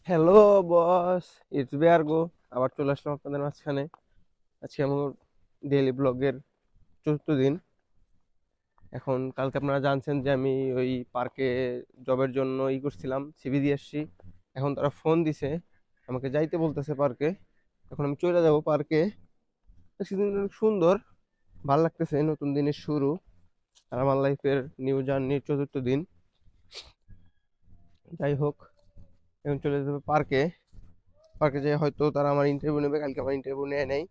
Hello boss, it's বেয়ারগো। আবার চলে আসলাম আপনাদের মাঝখানে। আজকে আমার ডেইলি ব্লগের চতুর্থ দিন। এখন কালকে আপনারা জানছেন যে আমি ওই পার্কে জবের জন্য করছিলাম, সিভি দিয়ে আসছি। এখন তারা ফোন দিছে, আমাকে যাইতে বলতেছে পার্কে। এখন আমি চলে যাব পার্কে। আজকে দিনটা অনেক সুন্দর, ভালো লাগতেছে, নতুন দিনের শুরু। আর আমার লাইফের নিউ জার্নির চতুর্থ দিন। যাই হোক, এখন চলে যাবো পার্কে। পার্কে যেয়ে হয়তো তারা আমার ইন্টারভিউ নেবে, কালকে আমার ইন্টারভিউ নেয় নাই,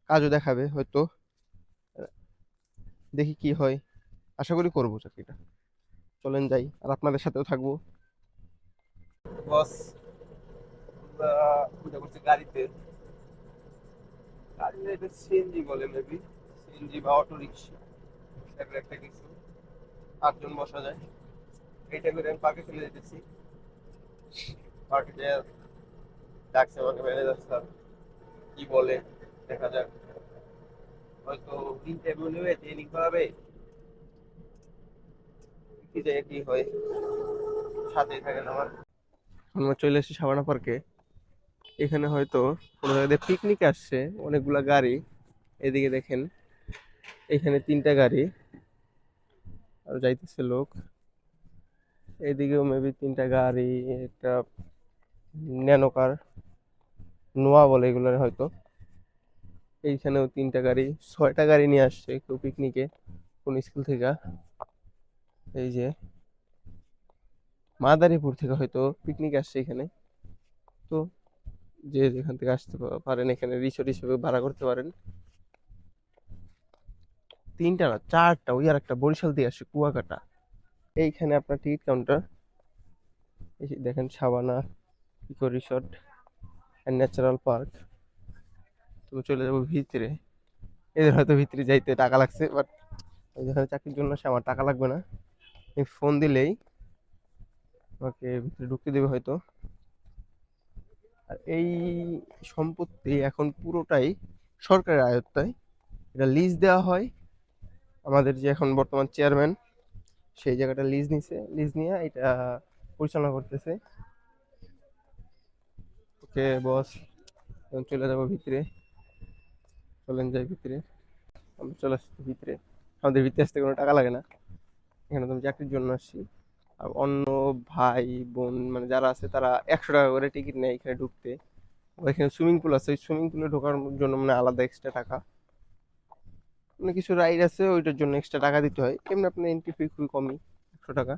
কাজও দেখাবে হয়তো। দেখি কি হয়, আশা করি করবো চাকরিটা। চলেন যাই, আর আপনাদের সাথেও থাকবো। বস, উঠে পড়ছে গাড়িতে। গাড়িতে এটা সিএনজি বলে মেবি, সিএনজি বা অটো রিক্সা, একটা কিছু। 8 জন বসা যায়। এইটা করে আমি পার্কে চলে যেতেছি। পার্কে যে ডাকছে আমাকে ম্যানেজার স্যার, কি বলে দেখা যাক। হয়তো ইন্টারভিউ নেবে, ট্রেনিং করাবে, কি যায় কি হয়। সাথেই থাকেন আমার। আমরা চলে এসেছি সাবানা পার্কে। এখানে হয়তো কোনো জায়গায় পিকনিক আসছে, অনেকগুলা গাড়ি। এদিকে দেখেন, এখানে 3টা গাড়ি, আর যাইতেছে লোক। এদিকেও মেবি 3টা গাড়ি, একটা ন্যানো কার, নোয়া বলে এগুলোর হয়তো। এইখানেও 3টা গাড়ি, 6টা গাড়ি নিয়ে আসছে কেউ পিকনিকে, কোন স্কুল থেকে। এই যে মাদারীপুর থেকে হয়তো পিকনিক আসছে এখানে। তো যে যেখান থেকে আসতে পারেন, এখানে রিসোর্ট হিসেবে ভাড়া করতে পারেন। 3টা না 4টা, ওই আর একটা বরিশাল দিয়ে আসছে, কুয়াকাটা। এইখানে আপনার টিকিট কাউন্টার। এই যে দেখেন, Sabana eco resort and natural park. তো চলে যাবো ভিতরে। এদের হয়তো ভিতরে যাইতে টাকা লাগছে, বাট ওই যেখানে চাকরির জন্য আসে, আমার টাকা লাগবে না। এই ফোন দিলেই আমাকে ভিতরে ঢুকতে দেবে হয়তো। আর এই সম্পত্তি এখন পুরোটাই সরকারের আয়ত্তায়। এটা লিজ দেওয়া হয়। আমাদের যে এখন বর্তমান চেয়ারম্যান, সেই জায়গাটা লিজ নিছে, লিজ নিয়ে এটা পরিচালনা করতেছে। ওকে বস, এখন চলে যাবো ভিতরে। চলেন যাই ভিতরে। আমরা চলে আসছি ভিতরে। আমাদের ভিতরে আসতে কোনো টাকা লাগে না, এখানে তো আমি চাকরির জন্য আসছি। আর অন্য ভাই বোন মানে যারা আছে, তারা 100 টাকা করে টিকিট নেয় এখানে ঢুকতে। ওইখানে সুইমিং পুল আছে, ওই সুইমিং পুলে ঢোকার জন্য মানে আলাদা এক্সট্রা টাকা। মানে কিছু রাইড আছে, ওইটার জন্য এক্সট্রা টাকা দিতে হয়। এমনি আপনার এন্ট্রি ফি খুবই কমই, 100 টাকা।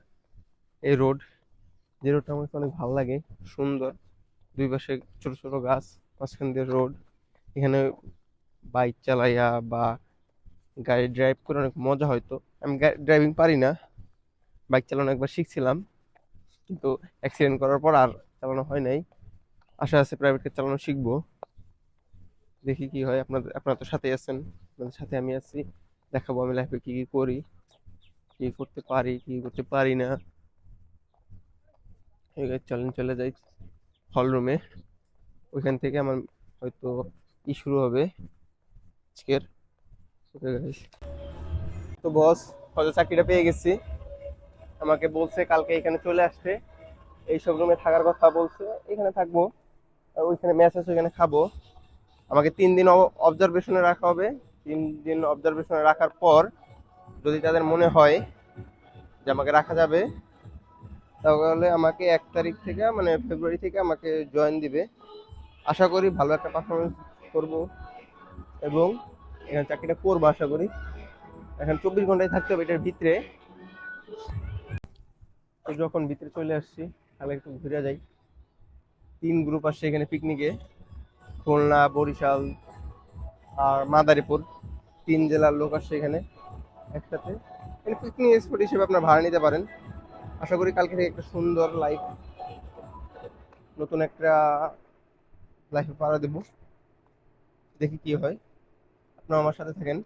এই রোড, যে রোডটা আমার কাছে অনেক ভালো লাগে, সুন্দর। দুই পাশে ছোট ছোট গাছ, মাঝখান দিয়ে রোড। এখানে বাইক চালাইয়া বা গাড়ি ড্রাইভ করে অনেক মজা হয়তো। আমি ড্রাইভিং পারি না, বাইক চালানো একবার শিখছিলাম, কিন্তু অ্যাক্সিডেন্ট করার পর আর চালানো হয় নাই। আশা আছে প্রাইভেট কার চালানো শিখবো। দেখি কি হয়। আপনারা তো সাথে আছেন, আপনাদের সাথে আমি আছি। দেখাবো আমি লাইফে কি কি করি, কি করতে পারি, কি করতে পারি না। ঠিক আছে, চলেন চলে যাই হল রুমে। ওইখান থেকে আমার হয়তো শুরু হবে আজকের। Okay guys, তো বস হয়তো চাকরিটা পেয়ে গেছি। আমাকে বলছে কালকে এখানে চলে আসতে, এইসব রুমে থাকার কথা বলছে। এখানে থাকবো, আর ওইখানে ম্যাচ আছে, ওইখানে খাবো। আমাকে 3 দিন অবজারভেশনে রাখা হবে। 3 দিন অবজারভেশনে রাখার পর যদি তাদের মনে হয় যে আমাকে রাখা যাবে, তাহলে আমাকে 1 তারিখ থেকে মানে ফেব্রুয়ারি থেকে আমাকে জয়েন দিবে। আশা করি ভালো একটা পারফরমেন্স করব এবং এখানে চাকরিটা করবো আশা করি। এখন 24 ঘন্টায় থাকতে হবে এটার ভিতরে। তো যখন ভিতরে চলে আসছি, তাহলে একটু ঘুরে যাই। 3 গ্রুপ আসছে এখানে পিকনিকে, খুলনা, বরিশাল আর মাদারীপুর। 3 জেলার লোক আসছে এখানে একসাথে। এখানে পিকনিক স্পট হিসেবে আপনার ভাড়া নিতে পারেন। আশা করি কালকে থেকে একটা সুন্দর লাইফ, নতুন একটা লাইফে পাড়া দেবো। দেখি কি হয়, আপনারা আমার সাথে থাকেন,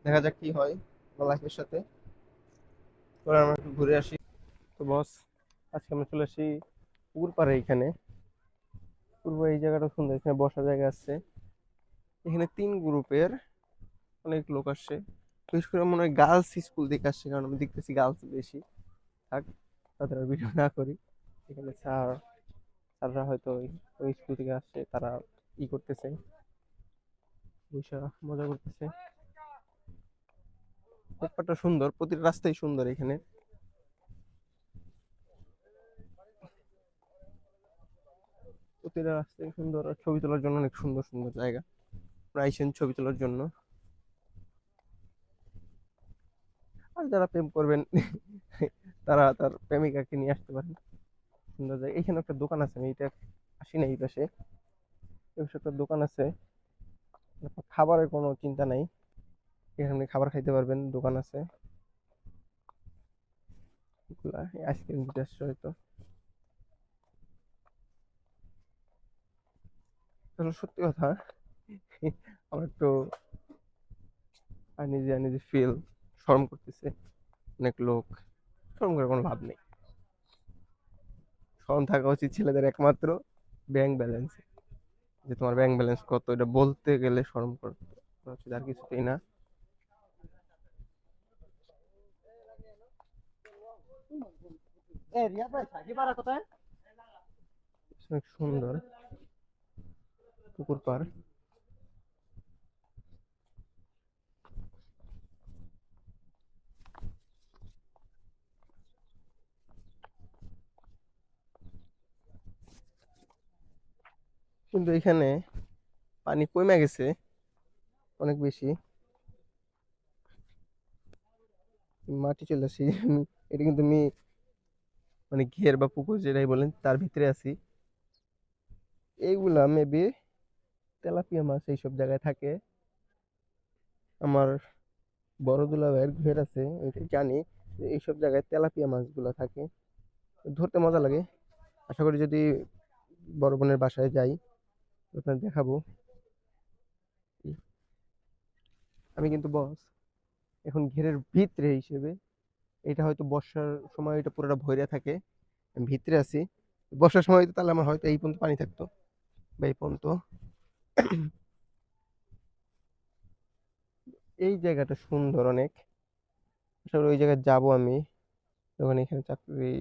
দেখা যাক কি হয় আমার লাইফের সাথে। তো আমরা একটু ঘুরে আসি। তো বস, আজকে আমরা চলে আসি পুকুর পাড়ে। এখানে পূর্ব এই জায়গাটা সুন্দর, এখানে বসার জায়গা আছে। এখানে 3 গ্রুপের অনেক লোক আসছে, বিশেষ করে মনে হয় গার্লস স্কুল থেকে আসছে, কারণ আমি দেখতেছি গার্লস বেশি। থাক, তাদের ভিডিও না করি। এখানে স্যার, তারা হয়তো ওই স্কুল থেকে আসছে, তারা করতেছে, বসে মজা করতেছে। ব্যাপারটা সুন্দর, প্রতিটা রাস্তাই সুন্দর এখানে। প্রতিটা রাস্তায় সুন্দর, আর ছবি তোলার জন্য অনেক সুন্দর সুন্দর জায়গা। আইসেন ছবি তোলার জন্য। আর যারা প্রেম করবেন তারা তার প্রেমিকাকে নিয়ে আসতে পারেন। সুন্দর জায়গা। এখানে একটা দোকান আছে, আমি এটা আসি না এই পাশে। এই পাশে একটা দোকান আছে, খাবারের কোনো চিন্তা নাই, এখানে আপনি খাবার খাইতে পারবেন, দোকান আছে। আইসক্রিম দিতে আসছে হয়তো। আসলে সত্যি কথা, আমার একটু আনইজি আনইজি ফিল, শরম করতেছে। অনেক লোক, শরম করে কোনো লাভ নেই। শরম থাকা উচিত ছেলেদের একমাত্র ব্যাংক ব্যালেন্স। যে তোমার ব্যাংক ব্যালেন্স কত, এটা বলতে গেলে শরম করতে উচিত, আর কিছুতেই না। অনেক সুন্দর পুকুর পাড়। কিন্তু এখানে পানি কমে গেছে অনেক বেশি, মাটি চলে আসছে। এটা কিন্তু আমি মানে ঘের বা পুকুর যেটাই বলেন তার ভিতরে আছি। এইগুলা মেবি তেলাপিয়া মাছ এইসব জায়গায় থাকে। আমার বড় দুলা ভাইয়ের ঘের আছে, ওইটাই জানি যে এইসব জায়গায় তেলাপিয়া মাছগুলো থাকে, ধরতে মজা লাগে। আশা করি যদি বড় বোনের বাসায় যাই আপনার দেখাবো। আমি কিন্তু বস এখন ঘেরের ভিতরে হিসেবে, এটা হয়তো বর্ষার সময় এটা পুরোটা ভরে থাকে, আমি ভিতরে আছি। বর্ষার সময় তো তাহলে আমার হয়তো এই পর্যন্ত পানি থাকতো, বা এই পর্যন্ত। এই জায়গাটা সুন্দর অনেক, আশা করি ওই জায়গায় যাবো আমি যখন এখানে চাকরি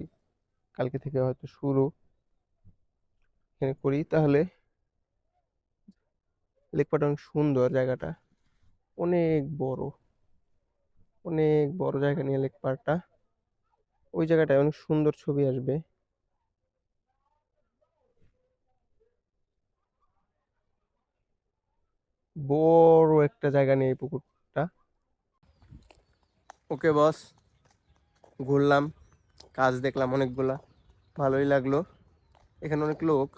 কালকে থেকে হয়তো শুরু এখানে করি, তাহলে। লেকপাটা অনেক সুন্দর জায়গাটা, অনেক বড়, অনেক বড় জায়গা নিয়ে লেক পার্কটা। ওই জায়গাটায় অনেক সুন্দর ছবি আসবে। বড় একটা জায়গা নিয়ে এই পুকুরটা। ওকে বস, ঘুরলাম, কাজ দেখলাম অনেকগুলা, ভালোই লাগলো। এখানে অনেক লোক,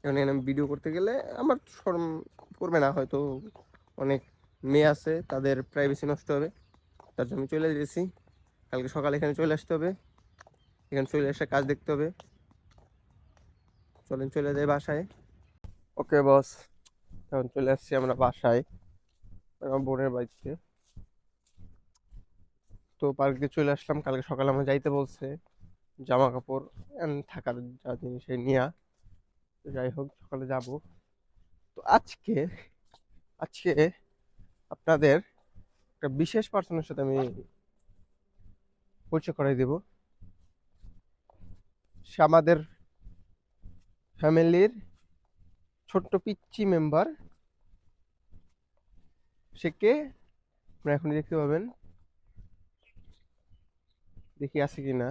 এখানে আমি ভিডিও করতে গেলে আমার শরম করবে না হয়তো, অনেক মেয়ে আছে, তাদের প্রাইভেসি নষ্ট হবে, তার জন্য আমি চলে গেছি। কালকে সকালে এখানে চলে আসতে হবে, এখানে চলে এসে কাজ দেখতে হবে। চলেন চলে যাই বাসায়। ওকে বস, এখন চলে আসছি আমরা বাসায়, আমার বোনের বাড়িতে। তো পার্কে চলে আসলাম, কালকে সকালে আমার যাইতে বলছে জামা কাপড় থাকার যা জিনিস নিয়া। তো যাই হোক, সকালে যাব। তো আজকে আজকে আপনাদের একটা বিশেষ পার্সনের সাথে আমি পরিচয় করাই দেব। সে আমাদের ফ্যামিলির ছোট্ট পিচ্চি মেম্বার। সে কে আপনারা এখনই দেখতে পাবেন, দেখি আছে কিনা।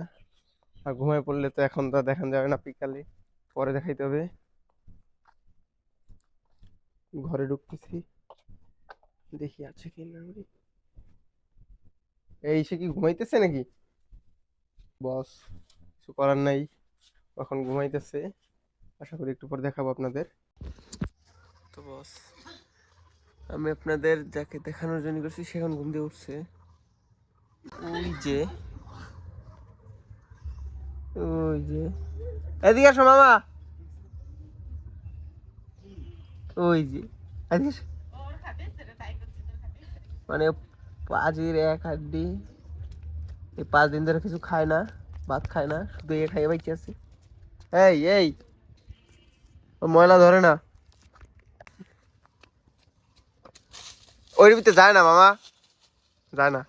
আর ঘুমায় পড়লে তো এখন তো দেখানো যাবে না, পিকালে পরে দেখাইতে হবে। ঘরে ঢুকতেছি, দেখি আছে কিনা। এই সে কি ঘুমাইতেছে নাকি? বস, কিছু করার নাই, এখন ঘুমাইতেছে। আশা করি একটু পর দেখাবো আপনাদের। তো বস, আমি আপনাদের যাকে দেখানোর জন্য করছি সে এখন ঘুম দিয়ে উঠছে। ওই যে, ওই যে, এদিকে আসো মামা, ওই যে, এদিকে আসো। মানে পাজির এক হাড্ডি, এই 5 দিন ধরে কিছু খায় না, ভাত খায় না, শুধু এ খাইয়ে বাইকে আছে। এই এই, ও ময়লা ধরে না, ওই ভিতরে যায় না মামা, যায় না।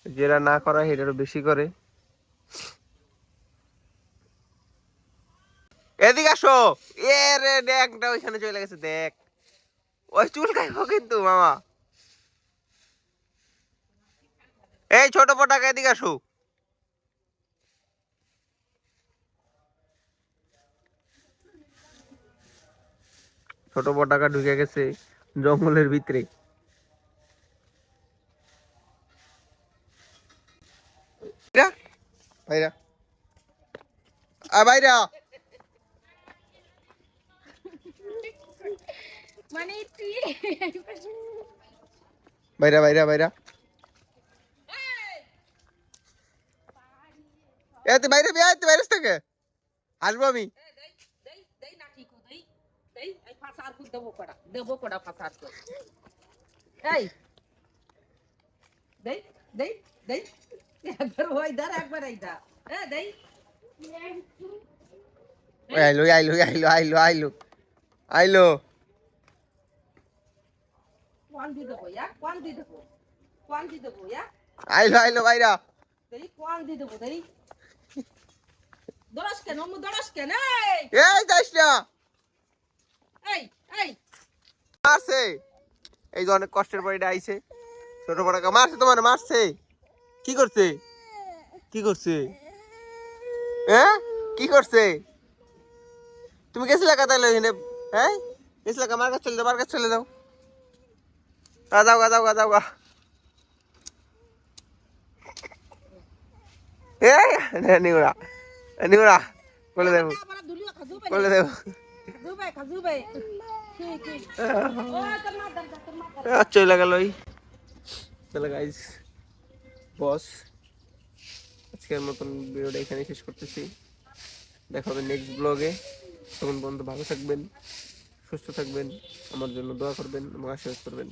যেটা না করা সেটারও বেশি করে। এদিকে আসো। এ রে ড্যাংটা ওইখানে চলে গেছে, দেখ ওই চুল খাইবো কিন্তু মামা। এই ছোট পটাকা এদিকে আসো। ছোট পটাকা ঢুকে গেছে জঙ্গলের ভিতরে। ভাইরা ভাইরা মানে বাইরা বাইরা বাইরা এ তুই বাইরে বিয়ে তুই বাইরে থেকে আসবো আমি। দেবো কড়া ফাঁসার এই দেই দেই দেই একবার ওই ধর একবার এই দা দেই আইলো আইলো আইলো আইলো আইলো আইলো। কোন দি দেবো ইয়া কোন দি দেবো কোন দি দেবো ইয়া আইলো আইলো বাইরা দেই কোন দি দেবো দেই দরস কেন মু দরস কেন এই যাইস না। এই এই মারছে এই যে অনেক কষ্টের পরে এটা আইছে। ছোট পটাকা মারছে তোমার, মারছে। কি করছে কি করছে হ্যাঁ কি করছে? তুমি গেছিলে কাতাইলো এখানে? হ্যাঁ গেছিলে মার কাছে চলে যাও, মার কাছে চলে যাও। যাও গা যাও গা যাও গা। এই নিউরা নিউরা বলে দেবো বলে দেবো। চলে গেল। চলে গাইস বস, আজকের মতন ভিডিওটা এখানে শেষ করতেছি। দেখা হবে নেক্সট ব্লগে। তখন পর্যন্ত ভালো থাকবেন, সুস্থ থাকবেন, আমার জন্য দোয়া করবেন এবং আশীর্বাদ করবেন।